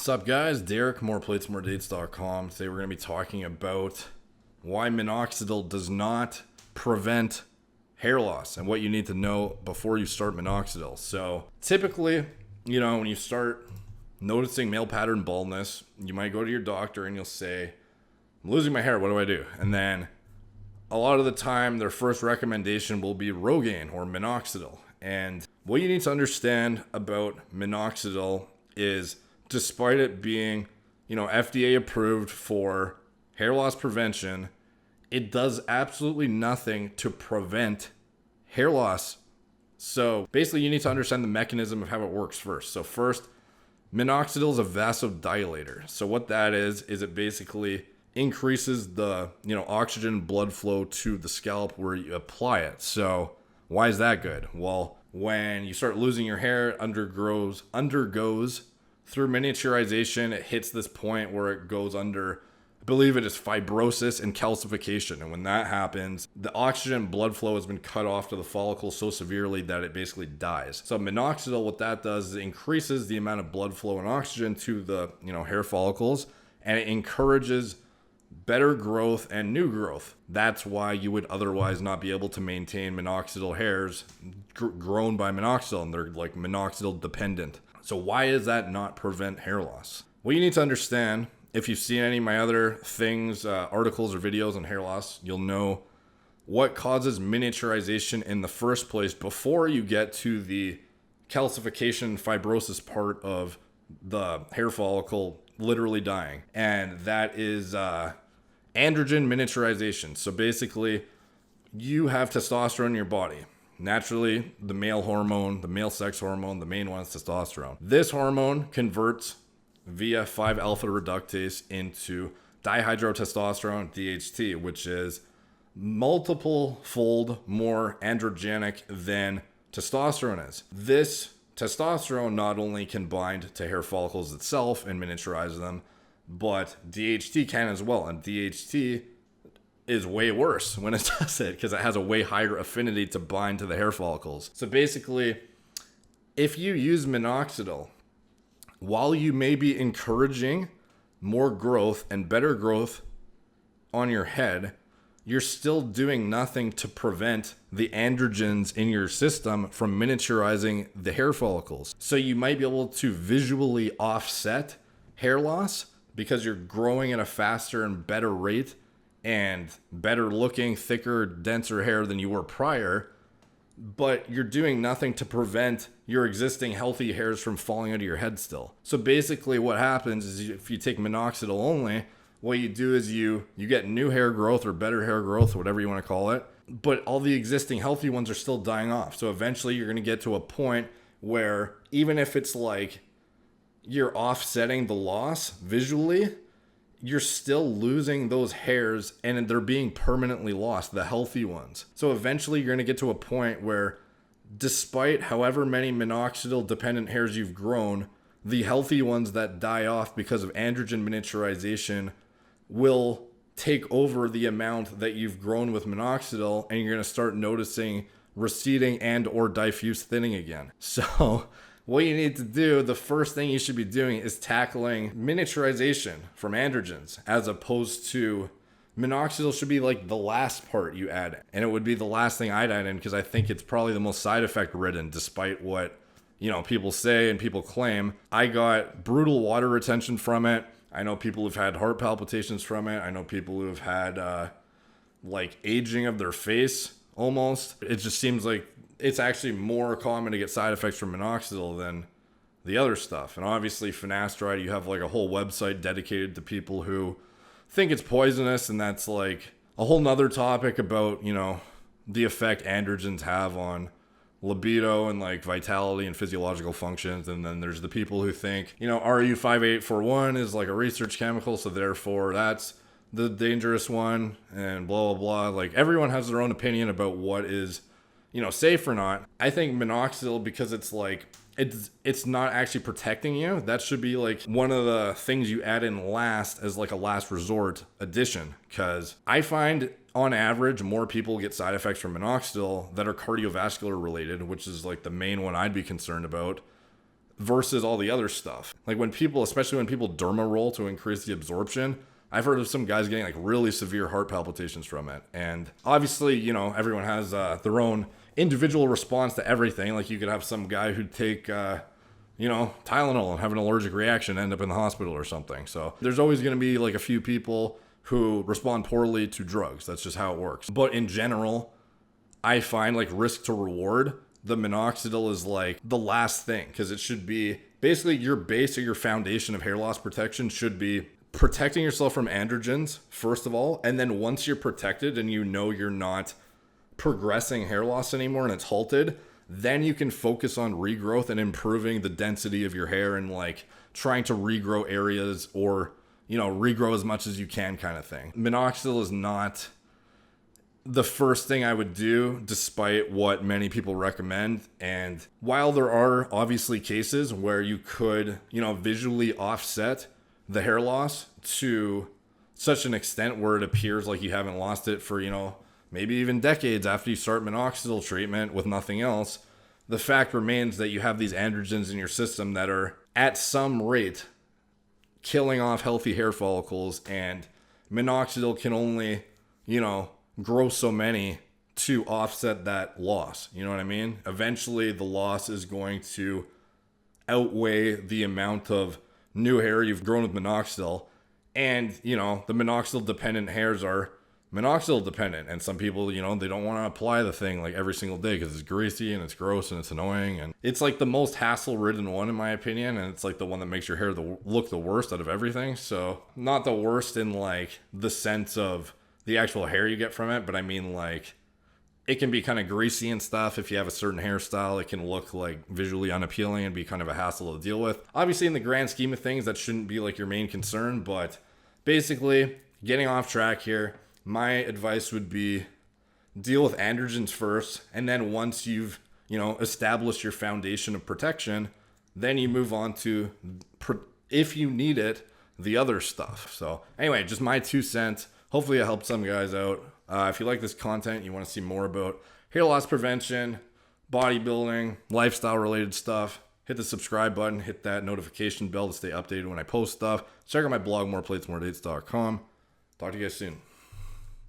What's up, guys? Derek, moreplates.moredates.com. Today we're going to be talking about why minoxidil does not prevent hair loss and what you need to know before you start minoxidil. So typically, when you start noticing male pattern baldness, you might go to your doctor and you'll say, I'm losing my hair, what do I do? And then a lot of the time, their first recommendation will be Rogaine or minoxidil. And what you need to understand about minoxidil is, despite it being, FDA approved for hair loss prevention, it does absolutely nothing to prevent hair loss. So basically, you need to understand the mechanism of how it works first. So first, minoxidil is a vasodilator. So what that is it basically increases the, oxygen blood flow to the scalp where you apply it. So why is that good? Well, when you start losing your hair, undergoes through miniaturization, it hits this point where it goes under, I believe it is fibrosis and calcification. And when that happens, the oxygen blood flow has been cut off to the follicle so severely that it basically dies. So minoxidil, what that does is it increases the amount of blood flow and oxygen to the, hair follicles, and it encourages better growth and new growth. That's why you would otherwise not be able to maintain minoxidil hairs grown by minoxidil, and they're like minoxidil dependent. So why does that not prevent hair loss? Well, you need to understand, if you've seen any of my other things, articles or videos on hair loss, you'll know what causes miniaturization in the first place before you get to the calcification fibrosis part of the hair follicle literally dying. And that is androgen miniaturization. So basically, you have testosterone in your body. Naturally, the male hormone, the male sex hormone, the main one is testosterone. This hormone converts via 5-alpha reductase into dihydrotestosterone, DHT, which is multiple-fold more androgenic than testosterone is. This testosterone not only can bind to hair follicles itself and miniaturize them, but DHT can as well. And DHT is way worse when it does it because it has a way higher affinity to bind to the hair follicles. So basically, if you use minoxidil, while you may be encouraging more growth and better growth on your head, you're still doing nothing to prevent the androgens in your system from miniaturizing the hair follicles. So you might be able to visually offset hair loss because you're growing at a faster and better rate and better looking, thicker, denser hair than you were prior, but you're doing nothing to prevent your existing healthy hairs from falling out of your head still. So basically what happens is, if you take minoxidil only, what you do is you get new hair growth or better hair growth, whatever you want to call it, but all the existing healthy ones are still dying off. So eventually you're going to get to a point where, even if it's like you're offsetting the loss visually, you're still losing those hairs and they're being permanently lost, the healthy ones. So eventually you're going to get to a point where, despite however many minoxidil dependent hairs you've grown, the healthy ones that die off because of androgen miniaturization will take over the amount that you've grown with minoxidil, and you're going to start noticing receding and or diffuse thinning again. So what you need to do, the first thing you should be doing, is tackling miniaturization from androgens, as opposed to minoxidil should be like the last part you add. And it would be the last thing I'd add in because I think it's probably the most side effect ridden, despite what, people say and people claim. I got brutal water retention from it. I know people who've had heart palpitations from it. I know people who've had aging of their face almost. It just seems like it's actually more common to get side effects from minoxidil than the other stuff. And obviously finasteride, you have like a whole website dedicated to people who think it's poisonous, and that's like a whole nother topic about, the effect androgens have on libido and like vitality and physiological functions. And then there's the people who think, RU5841 is like a research chemical, so therefore that's the dangerous one, and blah, blah, blah. Like, everyone has their own opinion about what is, safe or not. I think minoxidil, because it's like, it's not actually protecting you. That should be like one of the things you add in last as like a last resort addition. Because I find on average, more people get side effects from minoxidil that are cardiovascular related, which is like the main one I'd be concerned about, versus all the other stuff. Like when people, especially when people derma roll to increase the absorption, I've heard of some guys getting like really severe heart palpitations from it. And obviously, you know, everyone has their own individual response to everything. Like you could have some guy who'd take, you know, Tylenol and have an allergic reaction, end up in the hospital or something. So there's always going to be like a few people who respond poorly to drugs. That's just how it works. But in general, I find like risk to reward, the minoxidil is like the last thing, because it should be basically your base or your foundation of hair loss protection should be protecting yourself from androgens, first of all. And then once you're protected and you know you're not progressing hair loss anymore and it's halted, then you can focus on regrowth and improving the density of your hair and like trying to regrow areas or, you know, regrow as much as you can kind of thing. Minoxidil is not the first thing I would do, despite what many people recommend. And while there are obviously cases where you could, you know, visually offset the hair loss to such an extent where it appears like you haven't lost it for, you know, maybe even decades after you start minoxidil treatment with nothing else, the fact remains that you have these androgens in your system that are at some rate killing off healthy hair follicles, and minoxidil can only, you know, grow so many to offset that loss. You know what I mean? Eventually the loss is going to outweigh the amount of new hair you've grown with minoxidil. And, you know, the minoxidil dependent hairs are minoxidil dependent, and some people, you know, they don't want to apply the thing like every single day because it's greasy and it's gross and it's annoying, and it's like the most hassle ridden one in my opinion, and it's like the one that makes your hair look the worst out of everything. So not the worst in like the sense of the actual hair you get from it, but I mean like it can be kind of greasy and stuff. If you have a certain hairstyle, it can look like visually unappealing and be kind of a hassle to deal with. Obviously in the grand scheme of things, that shouldn't be like your main concern, but basically getting off track here, my advice would be deal with androgens first, and then once you've, you know, established your foundation of protection, then you move on to, if you need it, the other stuff. So anyway, just my 2 cents. Hopefully it helped some guys out. If you like this content, you want to see more about hair loss prevention, bodybuilding, lifestyle related stuff, hit the subscribe button, hit that notification bell to stay updated when I post stuff. Check out my blog, moreplates.moredates.com. Talk to you guys soon.